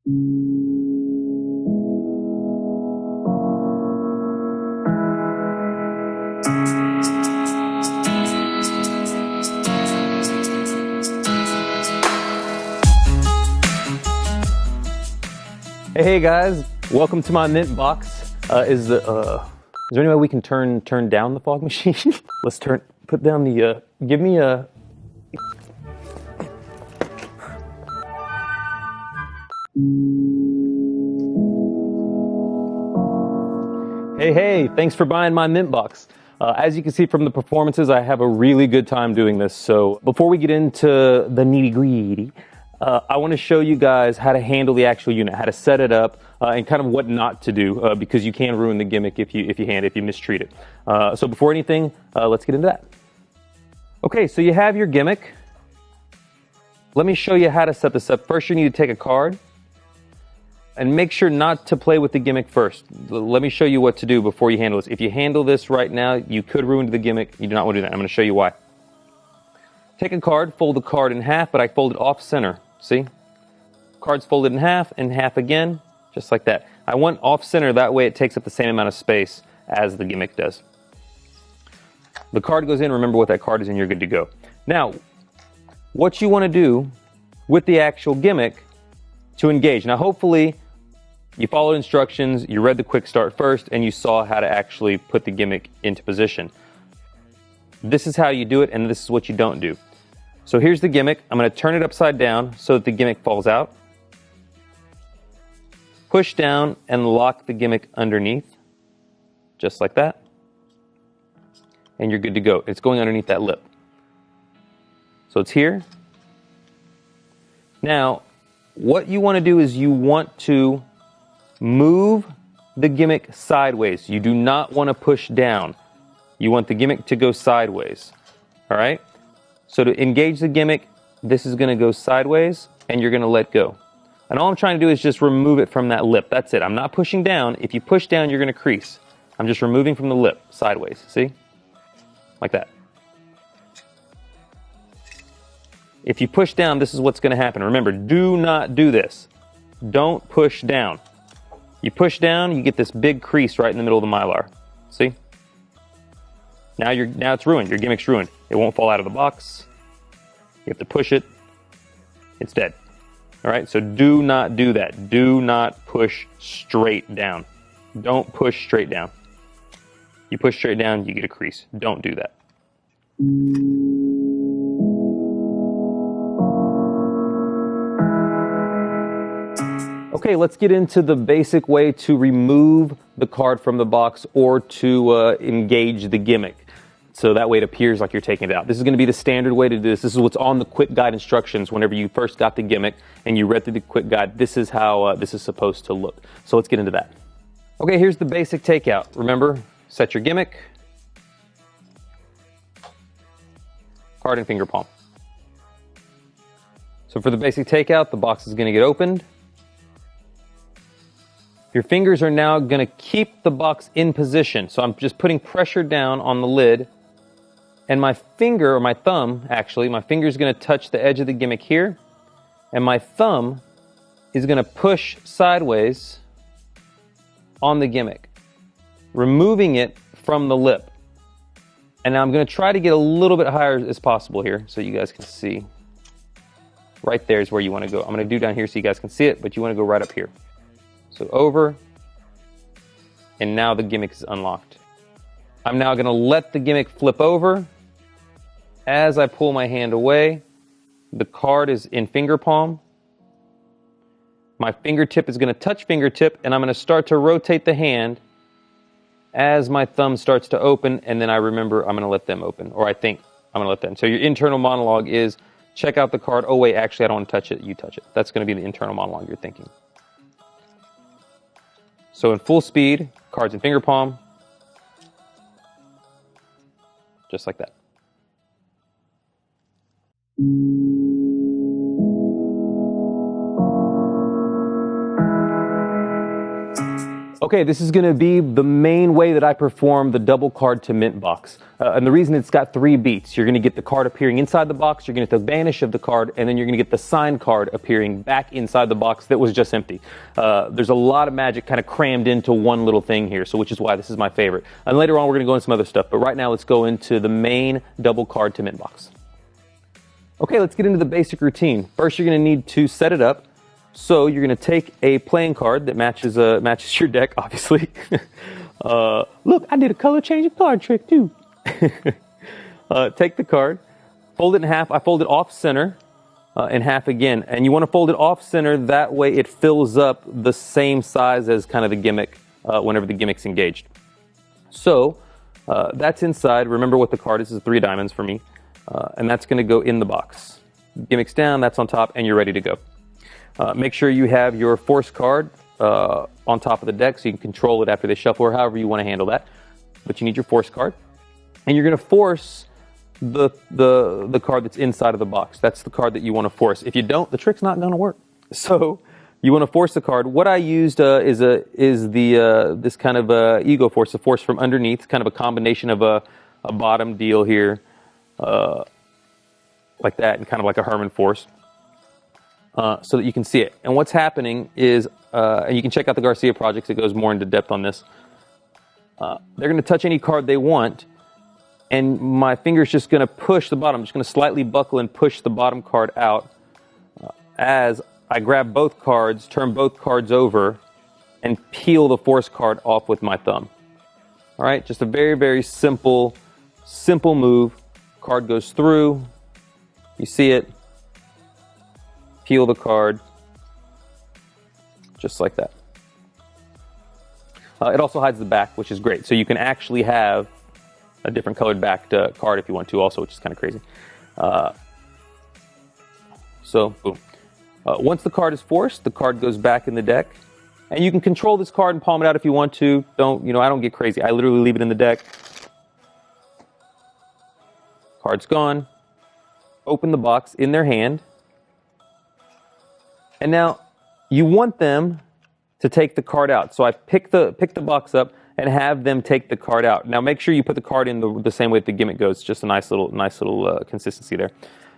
Hey guys, welcome to my mint box. Is there any way we can turn down the fog machine? Let's put down the, give me a... Hey, thanks for buying my mint box. As you can see from the performances, I have a really good time doing this. So before we get into the nitty-gritty, I want to show you guys how to handle the actual unit, how to set it up, and kind of what not to do, because you can ruin the gimmick if you mistreat it. So before anything, let's get into that. Okay, so you have your gimmick. Let me show you how to set this up. First, you need to take a card and make sure not to play with the gimmick first. Let me show you what to do before you handle this. If you handle this right now, you could ruin the gimmick. You do not want to do that. I'm going to show you why. Take a card, fold the card in half, but I fold it off center. See? Card's folded in half again, just like that. I want off center, that way it takes up the same amount of space as the gimmick does. The card goes in, remember what that card is, and you're good to go. Now, what you want to do with the actual gimmick to engage. Now, hopefully, you followed instructions, you read the quick start first, and you saw how to actually put the gimmick into position. This is how you do it, and this is what you don't do. So here's the gimmick. I'm going to turn it upside down so that the gimmick falls out. Push down and lock the gimmick underneath, just like that. And you're good to go. It's going underneath that lip. So it's here. Now, what you want to do is you want to move the gimmick sideways. You do not want to push down. You want the gimmick to go sideways. All right? So to engage the gimmick, this is going to go sideways, and you're going to let go. And all I'm trying to do is just remove it from that lip. That's it. I'm not pushing down. If you push down, you're going to crease. I'm just removing from the lip, sideways. See? Like that. If you push down, this is what's going to happen. Remember, do not do this. Don't push down. You push down, you get this big crease right in the middle of the mylar. See? Now it's ruined. Your gimmick's ruined. It won't fall out of the box. You have to push it. It's dead. All right? So do not do that. Do not push straight down. Don't push straight down. You push straight down, you get a crease. Don't do that. Okay, let's get into the basic way to remove the card from the box or to engage the gimmick. So that way it appears like you're taking it out. This is going to be the standard way to do this. This is what's on the quick guide instructions whenever you first got the gimmick and you read through the quick guide. This is how this is supposed to look. So let's get into that. Okay, here's the basic takeout. Remember, set your gimmick, card and finger palm. So for the basic takeout, the box is going to get opened. Your fingers are now going to keep the box in position. So I'm just putting pressure down on the lid. And my finger, or my thumb, actually, my finger is going to touch the edge of the gimmick here. And my thumb is going to push sideways on the gimmick, removing it from the lip. And now I'm going to try to get a little bit higher as possible here so you guys can see. Right there is where you want to go. I'm going to do down here so you guys can see it, but you want to go right up here. So over, and now the gimmick is unlocked. I'm now going to let the gimmick flip over. As I pull my hand away, the card is in finger palm. My fingertip is going to touch fingertip, and I'm going to start to rotate the hand as my thumb starts to open, and then I remember I'm going to let them open, or I think I'm going to let them. So your internal monologue is, check out the card. Oh, wait, actually, I don't want to touch it. You touch it. That's going to be the internal monologue you're thinking. So in full speed, cards in finger palm, just like that. Okay, this is going to be the main way that I perform the double card to mint box. And the reason it's got 3 beats, you're going to get the card appearing inside the box, you're going to get the vanish of the card, and then you're going to get the signed card appearing back inside the box that was just empty. There's a lot of magic kind of crammed into one little thing here, so which is why this is my favorite. And later on we're going to go into some other stuff, but right now let's go into the main double card to mint box. Okay, let's get into the basic routine. First, you're going to need to set it up. So you're going to take a playing card that matches your deck, obviously. Look, I did a color changing card trick too. Take the card, fold it in half. I fold it off center in half again. And you want to fold it off center, that way it fills up the same size as kind of the gimmick whenever the gimmick's engaged. So that's inside. Remember what the card is 3 diamonds for me. And that's going to go in the box. Gimmick's down, that's on top, and you're ready to go. Make sure you have your force card on top of the deck so you can control it after they shuffle or however you want to handle that. But you need your force card. And you're going to force the card that's inside of the box. That's the card that you want to force. If you don't, the trick's not going to work. So you want to force the card. What I used is this kind of ego force, a force from underneath, kind of a combination of a bottom deal here, like that, and kind of like a Herman force. So that you can see it. And what's happening is, and you can check out the Garcia projects, it goes more into depth on this. They're going to touch any card they want, and my finger's just going to push the bottom. I'm just going to slightly buckle and push the bottom card out as I grab both cards, turn both cards over, and peel the force card off with my thumb. All right, just a very, very simple move. Card goes through, you see it. Peel the card, just like that. It also hides the back, which is great. So you can actually have a different colored backed card if you want to also, which is kind of crazy. So, boom. Once the card is forced, the card goes back in the deck. And you can control this card and palm it out if you want to. I don't get crazy. I literally leave it in the deck. Card's gone. Open the box in their hand. And now you want them to take the card out. So I pick the box up and have them take the card out. Now make sure you put the card in the same way that the gimmick goes. Just a nice little consistency there.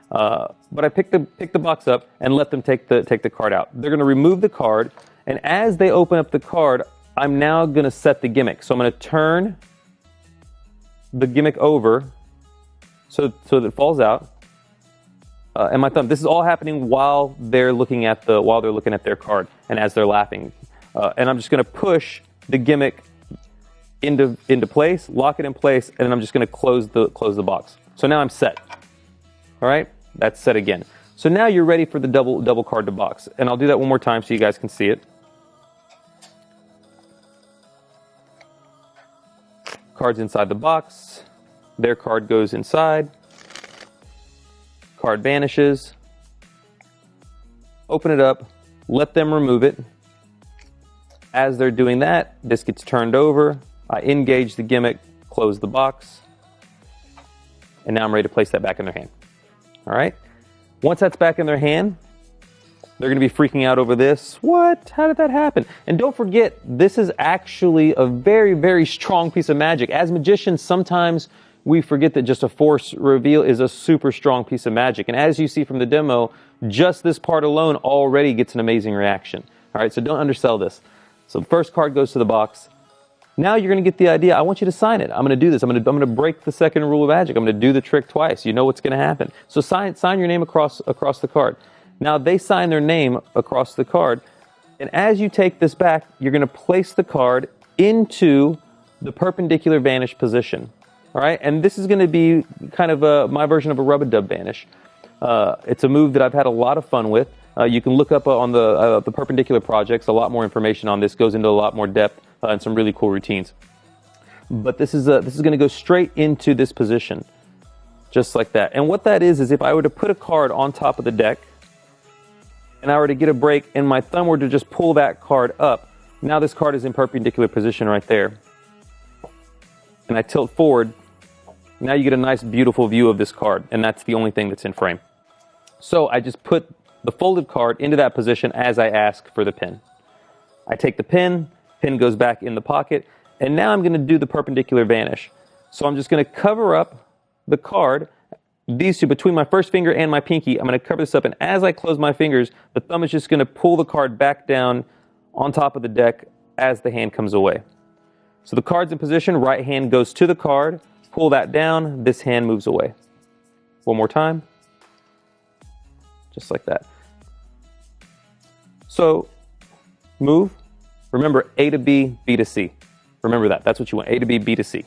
But I pick the box up and let them take the card out. They're going to remove the card, and as they open up the card, I'm now going to set the gimmick. So I'm going to turn the gimmick over so that it falls out. And my thumb. This is all happening while they're looking at their card and as they're laughing. And I'm just going to push the gimmick into place, lock it in place, and then I'm just going to close the box. So now I'm set. All right, that's set again. So now you're ready for the double card to box. And I'll do that one more time so you guys can see it. Card's inside the box. Their card goes inside. Card vanishes. Open it up. Let them remove it. As they're doing that, this gets turned over. I engage the gimmick, close the box, and now I'm ready to place that back in their hand. All right? Once that's back in their hand, they're going to be freaking out over this. What? How did that happen? And don't forget, this is actually a very, very strong piece of magic. As magicians, sometimes we forget that just a force reveal is a super strong piece of magic. And as you see from the demo, just this part alone already gets an amazing reaction. All right, so don't undersell this. So the first card goes to the box. Now you're going to get the idea. I want you to sign it. I'm going to do this. I'm going to break the second rule of magic. I'm going to do the trick twice. You know what's going to happen. So sign your name across the card. Now they sign their name across the card. And as you take this back, you're going to place the card into the perpendicular vanish position. All right, and this is going to be kind of my version of a rub-a-dub vanish. It's a move that I've had a lot of fun with. You can look up on the perpendicular projects. A lot more information on this, goes into a lot more depth and some really cool routines. But this is going to go straight into this position, just like that. And what that is if I were to put a card on top of the deck, and I were to get a break, and my thumb were to just pull that card up, now this card is in perpendicular position right there. And I tilt forward, now you get a nice, beautiful view of this card, and that's the only thing that's in frame. So I just put the folded card into that position as I ask for the pin. I take the pin, Pin goes back in the pocket. And now I'm going to do the perpendicular vanish. So I'm just going to cover up the card. These two, between my first finger and my pinky, I'm going to cover this up. And as I close my fingers, the thumb is just going to pull the card back down on top of the deck as the hand comes away. So the card's in position, right hand goes to the card, pull that down, this hand moves away. One more time. Just like that. So, move. Remember, A to B, B to C. Remember that. That's what you want, A to B, B to C.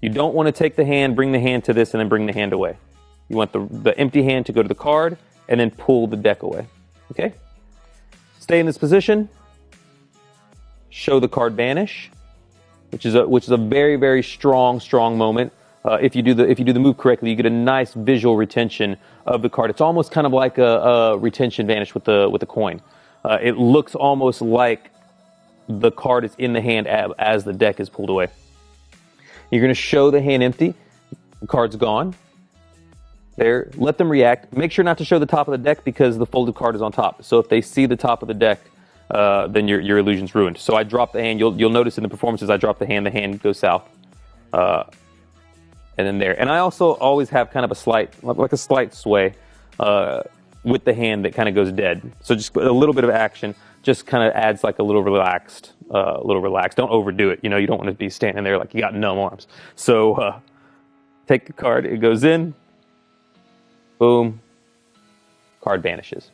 You don't want to take the hand, bring the hand to this, and then bring the hand away. You want the empty hand to go to the card, and then pull the deck away. Okay? Stay in this position. Show the card vanish, which is a very, very strong moment. If you do the move correctly, you get a nice visual retention of the card. It's almost kind of like a retention vanish with the coin. It looks almost like the card is in the hand as the deck is pulled away. You're going to show the hand empty. The card's gone. There, let them react. Make sure not to show the top of the deck because the folded card is on top. So if they see the top of the deck, then your illusion's ruined. So I drop the hand. You'll notice in the performances I drop the hand goes south. And then there. And I also always have kind of a slight sway with the hand that kind of goes dead. So just a little bit of action just kind of adds like a little relaxed. Don't overdo it. You don't want to be standing there like you got numb arms. So take the card. It goes in. Boom. Card vanishes.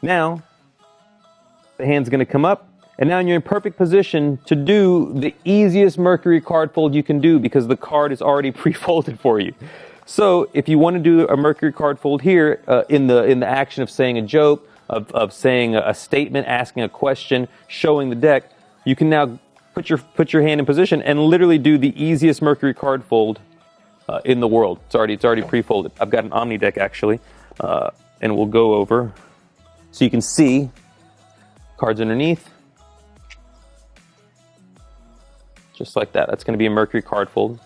Now, the hand's going to come up. And now you're in perfect position to do the easiest Mercury card fold you can do because the card is already pre-folded for you. So if you want to do a Mercury card fold here in the action of saying a joke, of saying a statement, asking a question, showing the deck, you can now put your hand in position and literally do the easiest Mercury card fold in the world. It's already pre-folded. I've got an Omni deck actually, and we'll go over so you can see cards underneath. Just like that. That's going to be a Mercury card fold.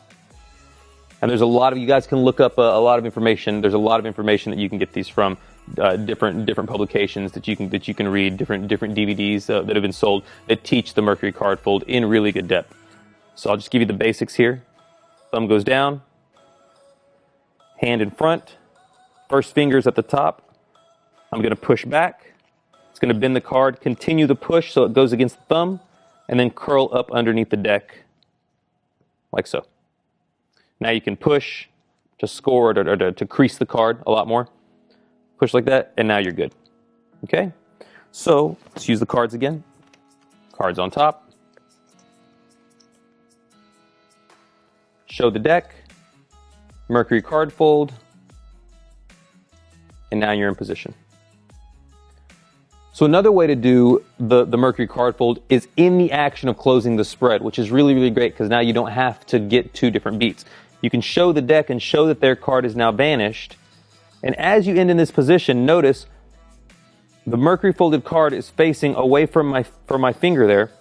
And there's you guys can look up a lot of information. There's a lot of information that you can get these from, different publications that you can read, different DVDs that have been sold that teach the Mercury card fold in really good depth. So I'll just give you the basics here. Thumb goes down, hand in front, first finger's at the top. I'm going to push back. It's going to bend the card, continue the push so it goes against the thumb, and then curl up underneath the deck like so. Now you can push to score or to crease the card a lot more. Push like that, and now you're good. Okay? So let's use the cards again. Cards on top. Show the deck. Mercury card fold. And now you're in position. So another way to do the Mercury card fold is in the action of closing the spread, which is really, really great because now you don't have to get two different beats. You can show the deck and show that their card is now vanished. And as you end in this position, notice the Mercury folded card is facing away from my finger there.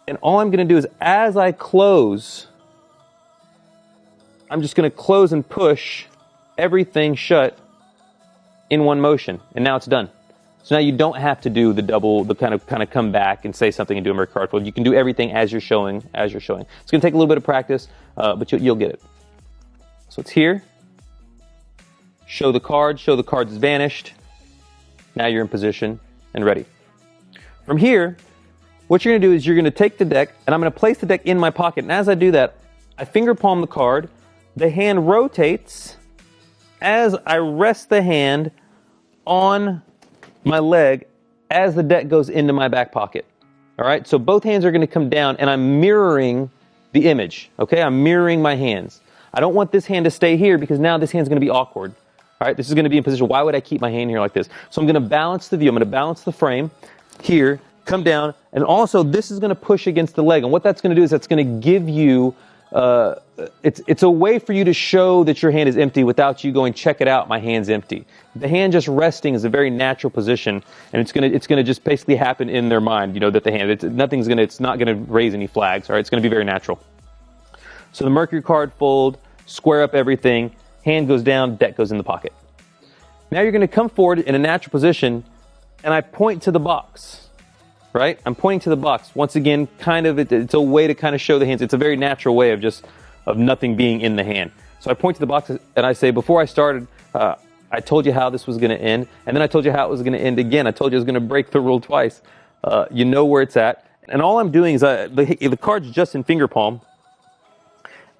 And all I'm going to do is as I close, I'm just going to close and push everything shut in one motion. And now it's done. So now you don't have to do the kind of come back and say something and do a Mercury card fold. You can do everything as you're showing. It's going to take a little bit of practice, but you'll get it. So it's here. Show the cards is vanished. Now you're in position and ready. From here, what you're going to do is you're going to take the deck, and I'm going to place the deck in my pocket. And as I do that, I finger palm the card. The hand rotates as I rest the hand on my leg as the deck goes into my back pocket. All right, so both hands are going to come down and I'm mirroring the image. Okay, I'm mirroring my hands. I don't want this hand to stay here because now this hand's going to be awkward. All right, this is going to be in position. Why would I keep my hand here like this? So I'm going to balance the view. I'm going to balance the frame here, come down, and also this is going to push against the leg. And what that's going to do is that's going to give you it's a way for you to show that your hand is empty without you going, check it out, my hand's empty. The hand just resting is a very natural position, and it's gonna just basically happen in their mind, that the hand, it's not gonna raise any flags, all right? It's gonna be very natural. So the Mercury card fold, square up everything, hand goes down, deck goes in the pocket. Now you're gonna come forward in a natural position, and I point to the box, right? I'm pointing to the box. Once again, it's a way to kind of show the hands. It's a very natural way of nothing being in the hand. So I point to the box and I say, before I started, I told you how this was going to end, and then I told you how it was going to end again. I told you I was going to break the rule twice. You know where it's at. And all I'm doing is the card's just in finger palm.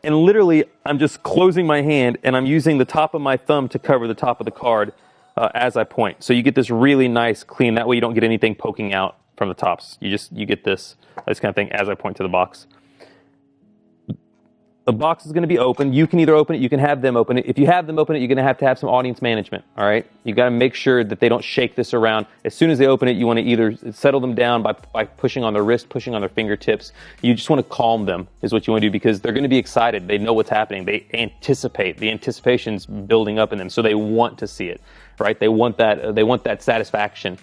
And literally, I'm just closing my hand, and I'm using the top of my thumb to cover the top of the card as I point. So you get this really nice, clean. That way you don't get anything poking out from the tops. You get this kind of thing as I point to the box. The box is going to be open. You can either open it, you can have them open it. If you have them open it, you're going to have some audience management, all right? You got to make sure that they don't shake this around. As soon as they open it, you want to either settle them down by pushing on their wrist, pushing on their fingertips. You just want to calm them is what you want to do, because they're going to be excited. They know what's happening. They anticipate. The anticipation's building up in them, so they want to see it, right? They want that satisfaction.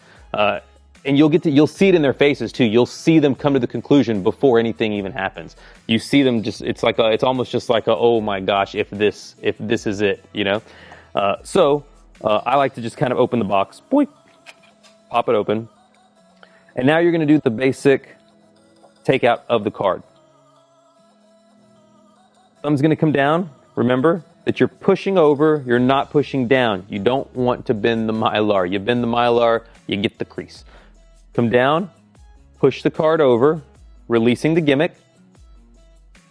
And you'll see it in their faces too. You'll see them come to the conclusion before anything even happens. You see them it's almost just like oh my gosh, if this is it, you know? So I like to just kind of open the box, boink, pop it open. And now you're going to do the basic takeout of the card. Thumb's going to come down. Remember that you're pushing over, you're not pushing down. You don't want to bend the Mylar. You bend the Mylar, you get the crease. Come down, push the card over, releasing the gimmick.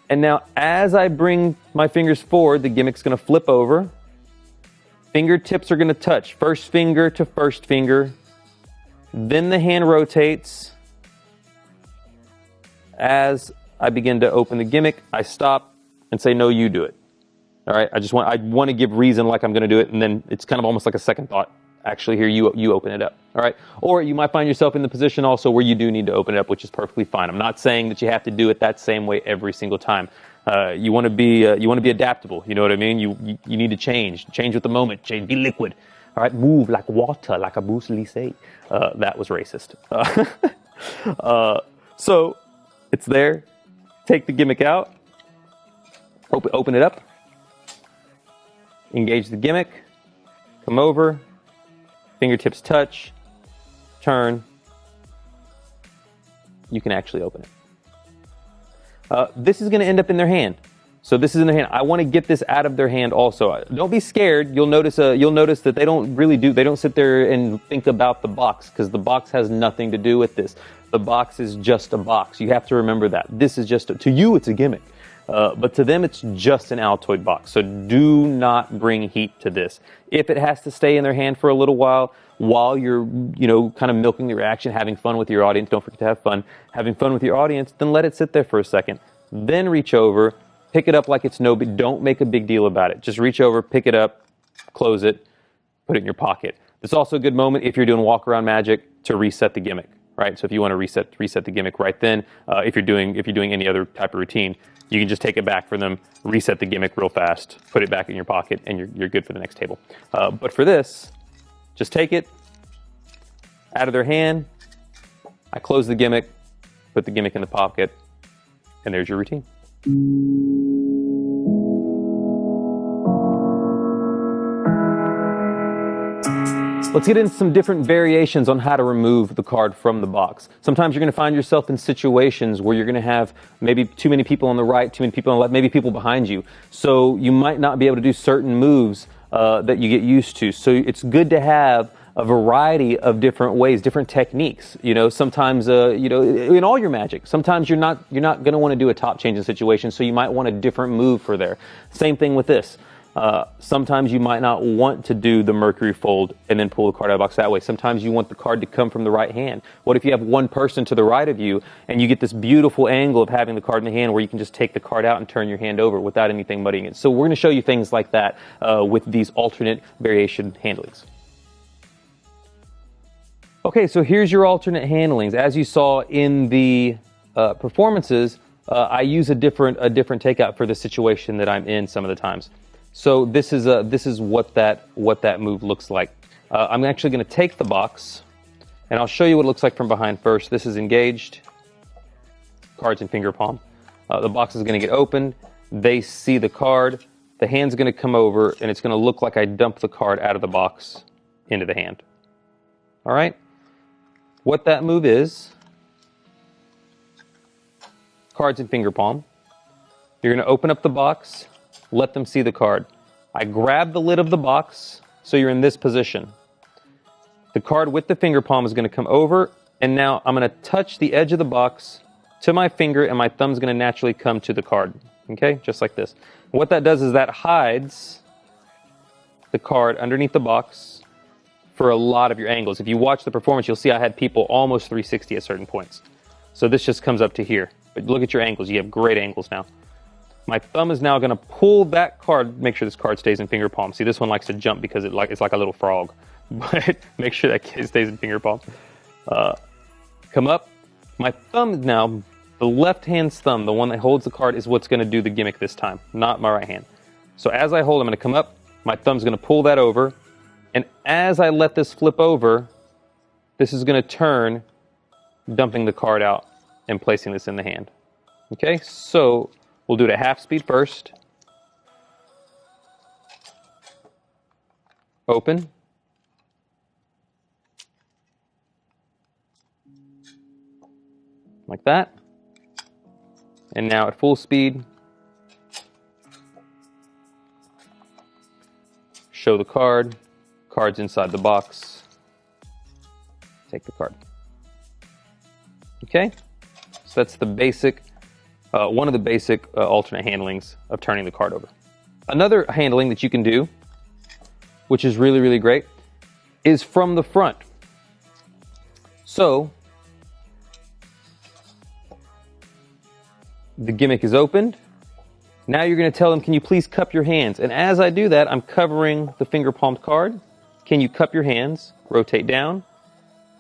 And now as I bring my fingers forward, the gimmick's going to flip over. Fingertips are going to touch, first finger to first finger. Then the hand rotates. As I begin to open the gimmick, I stop and say, no, you do it. All right, I want to give reason like I'm going to do it, and then it's kind of almost like a second thought. Actually, here you open it up, all right? Or you might find yourself in the position also where you do need to open it up, which is perfectly fine. I'm not saying that you have to do it that same way every single time. You want to be adaptable. You know what I mean? You need to change with the moment. Change, be liquid, all right? Move like water, like a Bruce Lee say. That was racist. So it's there. Take the gimmick out. Open it up. Engage the gimmick. Come over. Fingertips touch, turn, you can actually open it. This is going to end up in their hand. So this is in their hand. I want to get this out of their hand also. Don't be scared. You'll notice that they don't sit there and think about the box, because the box has nothing to do with this. The box is just a box. You have to remember that. This is to you, it's a gimmick. But to them, it's just an Altoid box. So do not bring heat to this. If it has to stay in their hand for a little while you're, kind of milking the reaction, having fun with your audience, don't forget to have fun, having fun with your audience, then let it sit there for a second. Then reach over, pick it up like it's no big, don't make a big deal about it. Just reach over, pick it up, close it, put it in your pocket. It's also a good moment if you're doing walk around magic to reset the gimmick, right? So if you want to reset the gimmick right then, if you're doing any other type of routine, you can just take it back for them, reset the gimmick real fast, put it back in your pocket, and you're good for the next table. But for this, just take it out of their hand. I close the gimmick, put the gimmick in the pocket, and there's your routine. Let's get into some different variations on how to remove the card from the box. Sometimes you're going to find yourself in situations where you're going to have maybe too many people on the right, too many people on the left, maybe people behind you. So you might not be able to do certain moves that you get used to. So it's good to have a variety of different ways, different techniques. Sometimes, in all your magic, sometimes you're not going to want to do a top changing situation, so you might want a different move for there. Same thing with this. Sometimes you might not want to do the Mercury fold and then pull the card out of the box that way. Sometimes you want the card to come from the right hand. What if you have one person to the right of you and you get this beautiful angle of having the card in the hand where you can just take the card out and turn your hand over without anything muddying it? So we're going to show you things like that with these alternate variation handlings. Okay, so here's your alternate handlings. As you saw in the performances, I use a different takeout for the situation that I'm in some of the times. So this is what that move looks like. I'm actually going to take the box, and I'll show you what it looks like from behind first. This is engaged, cards in finger palm. The box is going to get opened. They see the card. The hand's going to come over, and it's going to look like I dump the card out of the box into the hand. All right? What that move is cards in finger palm. You're going to open up the box, let them see the card. I grab the lid of the box, so you're in this position. The card with the finger palm is going to come over, and now I'm going to touch the edge of the box to my finger, and my thumb's going to naturally come to the card. Okay, just like this. And what that does is that hides the card underneath the box for a lot of your angles. If you watch the performance, you'll see I had people almost 360 at certain points. So this just comes up to here. But look at your angles. You have great angles now. My thumb is now going to pull that card. Make sure this card stays in finger palm. See, this one likes to jump because it's like a little frog. But make sure that kid stays in finger palm. Come up. My thumb now, the left hand's thumb, the one that holds the card, is what's going to do the gimmick this time, not my right hand. So as I hold, I'm going to come up. My thumb's going to pull that over. And as I let this flip over, this is going to turn, dumping the card out and placing this in the hand. Okay, so we'll do it at half speed first. Open. Like that. And now at full speed, show the card. Card's inside the box. Take the card. Okay, so that's the basic, one of the basic alternate handlings of turning the card over. Another handling that you can do, which is really, really great, is from the front. So the gimmick is opened. Now you're going to tell them, can you please cup your hands? And as I do that, I'm covering the finger palmed card. Can you cup your hands? Rotate down.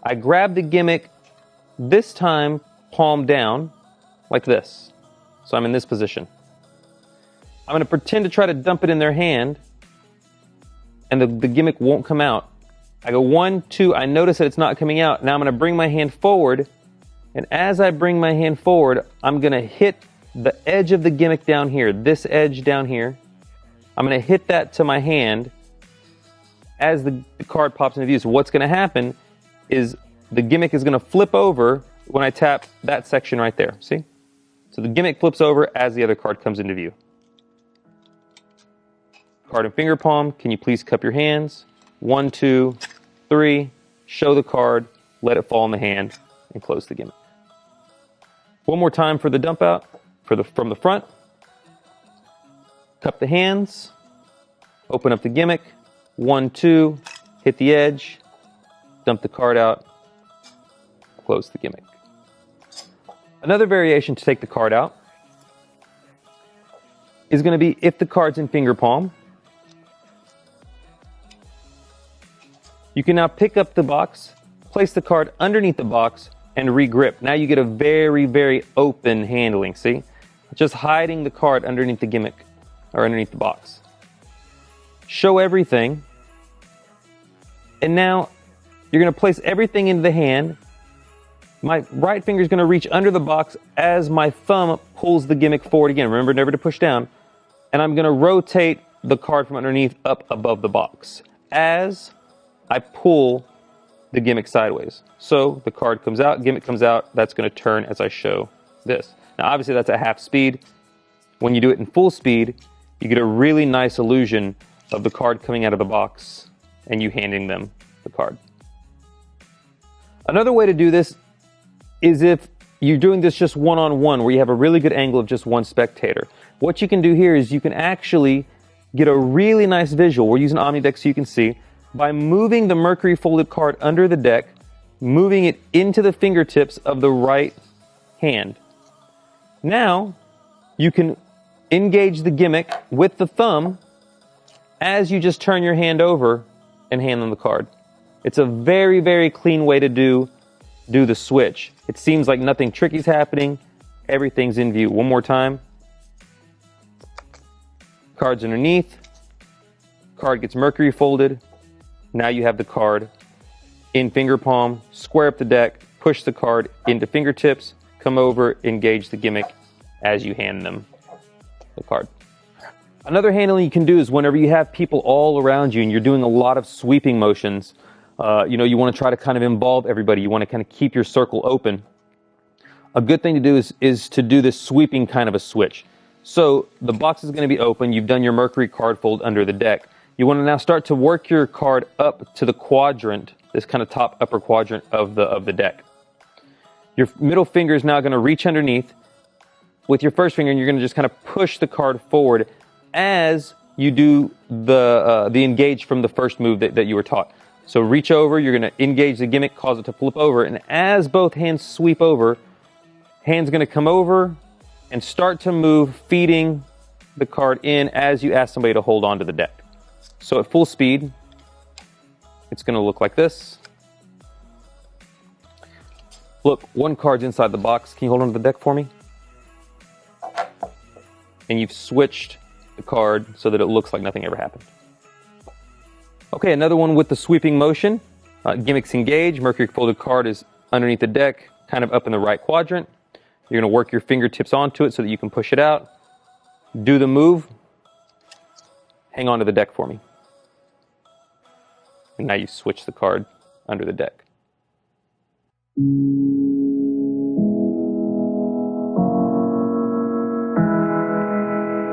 I grab the gimmick, this time palm down, like this. So I'm in this position. I'm going to pretend to try to dump it in their hand, and the gimmick won't come out. I go 1, 2, I notice that it's not coming out. Now I'm going to bring my hand forward, and as I bring my hand forward, I'm going to hit the edge of the gimmick down here, this edge down here. I'm going to hit that to my hand as the card pops into view. So what's going to happen is the gimmick is going to flip over when I tap that section right there. See? So the gimmick flips over as the other card comes into view. Card in finger palm. Can you please cup your hands? 1, 2, 3. Show the card. Let it fall in the hand and close the gimmick. One more time for the dump out from the front. Cup the hands. Open up the gimmick. 1, 2. Hit the edge. Dump the card out. Close the gimmick. Another variation to take the card out is going to be if the card's in finger palm. You can now pick up the box, place the card underneath the box, and regrip. Now you get a very, very open handling, see? Just hiding the card underneath the gimmick, or underneath the box. Show everything. And now you're going to place everything into the hand. My right finger is going to reach under the box as my thumb pulls the gimmick forward again. Remember, never to push down. And I'm going to rotate the card from underneath up above the box as I pull the gimmick sideways. So the card comes out, gimmick comes out. That's going to turn as I show this. Now, obviously, that's at half speed. When you do it in full speed, you get a really nice illusion of the card coming out of the box and you handing them the card. Another way to do this is if you're doing this just one-on-one, where you have a really good angle of just one spectator. What you can do here is you can actually get a really nice visual. We're using OmniDeck so you can see. By moving the Mercury folded card under the deck, moving it into the fingertips of the right hand. Now, you can engage the gimmick with the thumb as you just turn your hand over and hand them the card. It's a very, very clean way to do the switch. It seems like nothing tricky is happening. Everything's in view. One more time. Card's underneath. Card gets Mercury folded. Now you have the card in finger palm. Square up the deck. Push the card into fingertips. Come over, engage the gimmick as you hand them the card. Another handling you can do is whenever you have people all around you and you're doing a lot of sweeping motions, you want to try to kind of involve everybody. You want to kind of keep your circle open. a good thing to do is to do this sweeping kind of a switch. So the box is going to be open. You've done your Mercury card fold under the deck. You want to now start to work your card up to the quadrant, this kind of top upper quadrant of the deck. Your middle finger is now going to reach underneath with your first finger, and you're going to just kind of push the card forward as you do the engage from the first move that you were taught. So reach over, you're going to engage the gimmick, cause it to flip over, and as both hands sweep over, hand's going to come over and start to move, feeding the card in as you ask somebody to hold on to the deck. So at full speed, it's going to look like this. Look, one card's inside the box. Can you hold on to the deck for me? And you've switched the card so that it looks like nothing ever happened. Okay, another one with the sweeping motion. Gimmicks engage. Mercury folded card is underneath the deck, kind of up in the right quadrant. You're going to work your fingertips onto it so that you can push it out. Do the move. Hang on to the deck for me. And now you switch the card under the deck.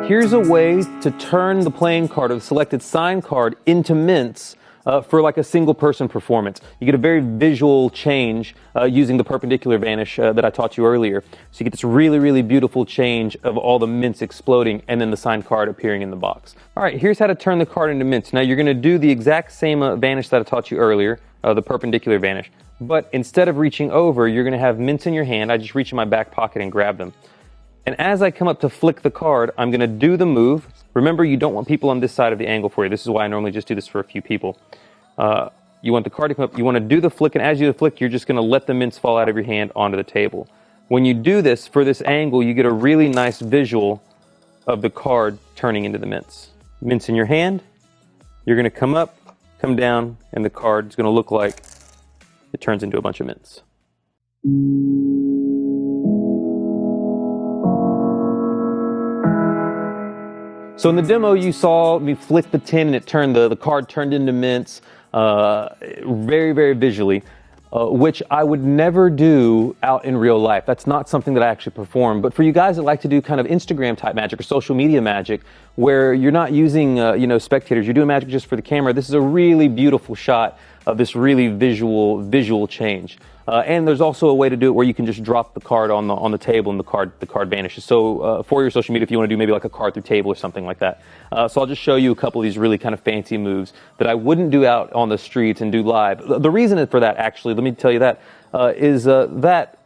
Here's a way to turn the playing card or the selected sign card into mints for like a single person performance. You get a very visual change using the perpendicular vanish that I taught you earlier. So you get this really, really beautiful change of all the mints exploding and then the signed card appearing in the box. All right, here's how to turn the card into mints. Now you're going to do the exact same vanish that I taught you earlier, the perpendicular vanish. But instead of reaching over, you're going to have mints in your hand. I just reach in my back pocket and grab them. And as I come up to flick the card, I'm going to do the move. Remember, you don't want people on this side of the angle for you. This is why I normally just do this for a few people. You want the card to come up. You want to do the flick, and as you do the flick, you're just going to let the mints fall out of your hand onto the table. When you do this, for this angle, you get a really nice visual of the card turning into the mints. Mints in your hand. You're going to come up, come down, and the card is going to look like it turns into a bunch of mints. So in the demo, you saw me flick the tin and it turned the card turned into mints, very, very visually, which I would never do out in real life. That's not something that I actually perform. But for you guys that like to do kind of Instagram type magic or social media magic, where you're not using spectators, you're doing magic just for the camera, this is a really beautiful shot of this really visual change. And there's also a way to do it where you can just drop the card on the table and the card vanishes. So for your social media, if you want to do maybe like a card through table or something like that. So I'll just show you a couple of these really kind of fancy moves that I wouldn't do out on the streets and do live. The reason for that, actually, let me tell you that, is that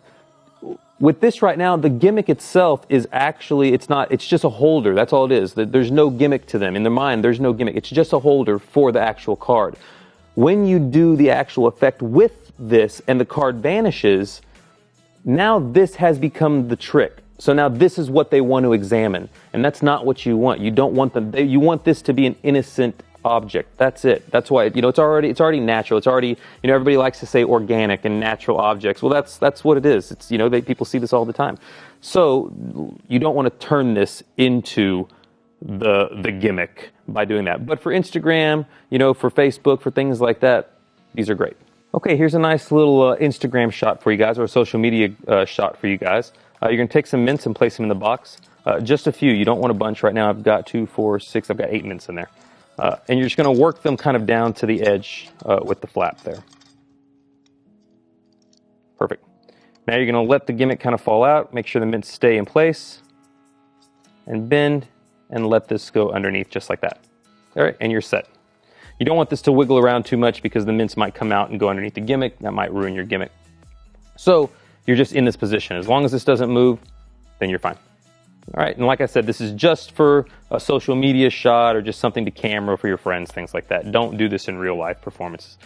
with this right now, the gimmick itself is actually, it's just a holder. That's all it is. There's no gimmick to them. In their mind, there's no gimmick. It's just a holder for the actual card. When you do the actual effect with this and the card vanishes, now this has become the trick. So now this is what they want to examine, and that's not what you want. You don't want them. You want this to be an innocent object. That's it. That's why it's already natural. It's already everybody likes to say organic and natural objects. Well, that's what it is. It's people see this all the time. So you don't want to turn this into the gimmick by doing that. But for Instagram, for Facebook, for things like that, these are great. Okay, here's a nice little Instagram shot for you guys, or a social media shot for you guys. You're going to take some mints and place them in the box. Just a few. You don't want a bunch right now. I've got 2, 4, 6. I've got 8 mints in there. And you're just going to work them kind of down to the edge with the flap there. Perfect. Now you're going to let the gimmick kind of fall out. Make sure the mints stay in place. And bend and let this go underneath just like that. All right, and you're set. You don't want this to wiggle around too much because the mints might come out and go underneath the gimmick. That might ruin your gimmick. So you're just in this position. As long as this doesn't move, then you're fine. All right, and like I said, this is just for a social media shot or just something to camera for your friends, things like that. Don't do this in real life performances.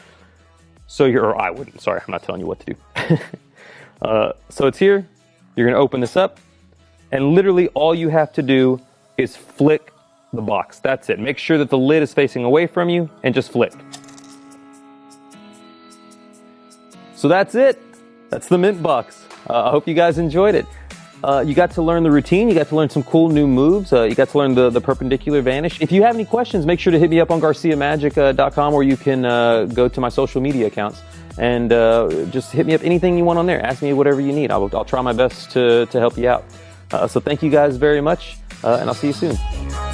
Or I wouldn't. Sorry, I'm not telling you what to do. So it's here. You're going to open this up, and literally all you have to do is flick the box. That's it. Make sure that the lid is facing away from you and just flick. So that's it. That's the mint box. I hope you guys enjoyed it. You got to learn the routine. You got to learn some cool new moves. You got to learn the perpendicular vanish. If you have any questions, make sure to hit me up on GarciaMagic.com, or you can go to my social media accounts and just hit me up anything you want on there. Ask me whatever you need. I'll try my best to help you out. So thank you guys very much, and I'll see you soon.